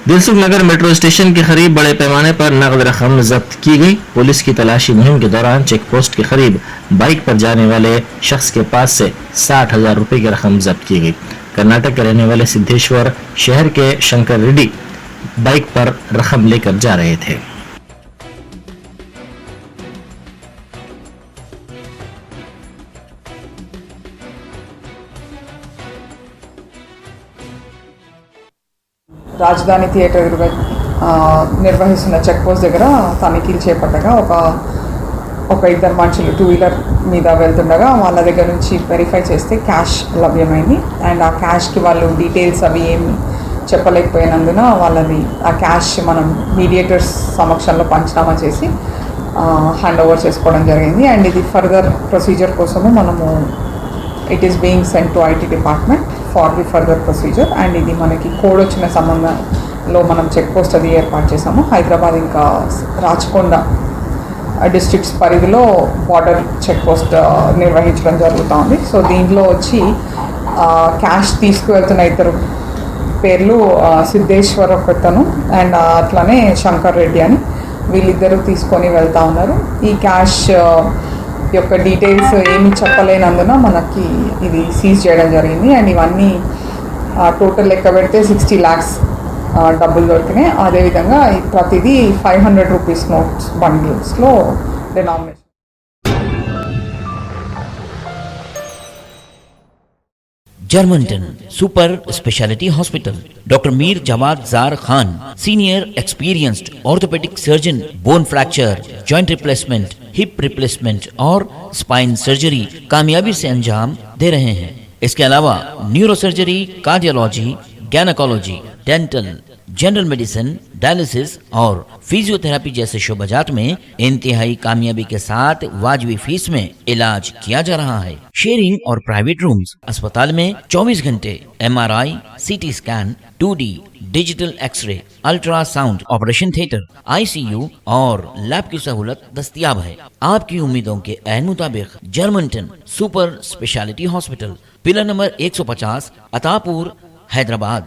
दिलसुख नगर metro station के करीब बड़े पैमाने पर नकद रकम जब्त की गई। पुलिस की तलाशी मुहिम के दौरान चेक पोस्ट के करीब बाइक पर जाने वाले शख्स के पास से 60,000 रुपए की रकम जब्त की गई। कर्नाटक के रहने वाले सिद्धेश्वर शहर के शंकर रेड्डी बाइक पर रकम लेकर जा रहे थे। రాజధాని థియేటర్ ఎదురుగా నిర్వహిస్తున్న చెక్ పోస్ట్ దగ్గర తనిఖీలు చేపట్టగా ఒక ఇద్దరు మనుషులు 2 వీలర్ మీద వెళ్తుండగా వాళ్ళ దగ్గర నుంచి వెరిఫై చేస్తే క్యాష్ లభ్యమైంది. అండ్ ఆ క్యాష్కి వాళ్ళు డీటెయిల్స్ అవి ఏమి చెప్పలేకపోయినందున వాళ్ళది ఆ క్యాష్ మనం మీడియేటర్స్ సమక్షంలో పంచనామా చేసి హ్యాండ్ ఓవర్ చేసుకోవడం జరిగింది. అండ్ ఇది ఫర్దర్ ప్రొసీజర్ కోసము మనము it is being sent to IT department for the further procedure. And ఇది మనకి కోడ్ వచ్చిన సంబంధంలో మనం చెక్ పోస్ట్ అది ఏర్పాటు చేసాము. హైదరాబాద్ ఇంకా రాచకొండ డిస్ట్రిక్ట్స్ పరిధిలో బార్డర్ చెక్ పోస్ట్ నిర్వహించడం జరుగుతూ ఉంది. సో దీంట్లో వచ్చి క్యాష్ తీసుకువెళ్తున్న ఇద్దరు పేర్లు సిద్ధేశ్వర్ ఒకతను అండ్ అట్లానే శంకర్ రెడ్డి అని, వీళ్ళిద్దరూ తీసుకొని వెళ్తూ ఉన్నారు. ఈ క్యాష్ యొక్క డీటెయిల్స్ ఏమి చెప్పలేనందున మనకి ఇది సీజ్ చేయడం జరిగింది. అండ్ ఇవన్నీ టోటల్ లెక్క పెడితే 60 lakhs డబ్బులు దొరికినాయి. అదేవిధంగా ప్రతిదీ 500 రూపీస్ నోట్స్ బండిల్స్లో డినామినేషన్. जर्मनटन super speciality hospital, doctor Mir Jawad जार Khan, senior experienced orthopaedic surgeon, bone fracture, joint replacement, hip replacement और स्पाइन सर्जरी कामयाबी से अंजाम दे रहे हैं। इसके अलावा neuro surgery, cardiology, gynaecology, dental, general medicine, dialysis और फिजियोथेरेपी जैसे शोबाजात में इंतहाई कामयाबी के साथ वाजबी फीस में इलाज किया जा रहा है। शेयरिंग और प्राइवेट रूम्स, अस्पताल में 24 घंटे MRI, CT scan, 2D digital x ray, ultrasound, operation theatre, ICU और लैब की सहूलत दस्तयाब है। आपकी उम्मीदों के ऐन मुताबिक Germanten super speciality hospital, pillar number 150, Attapur, Hyderabad.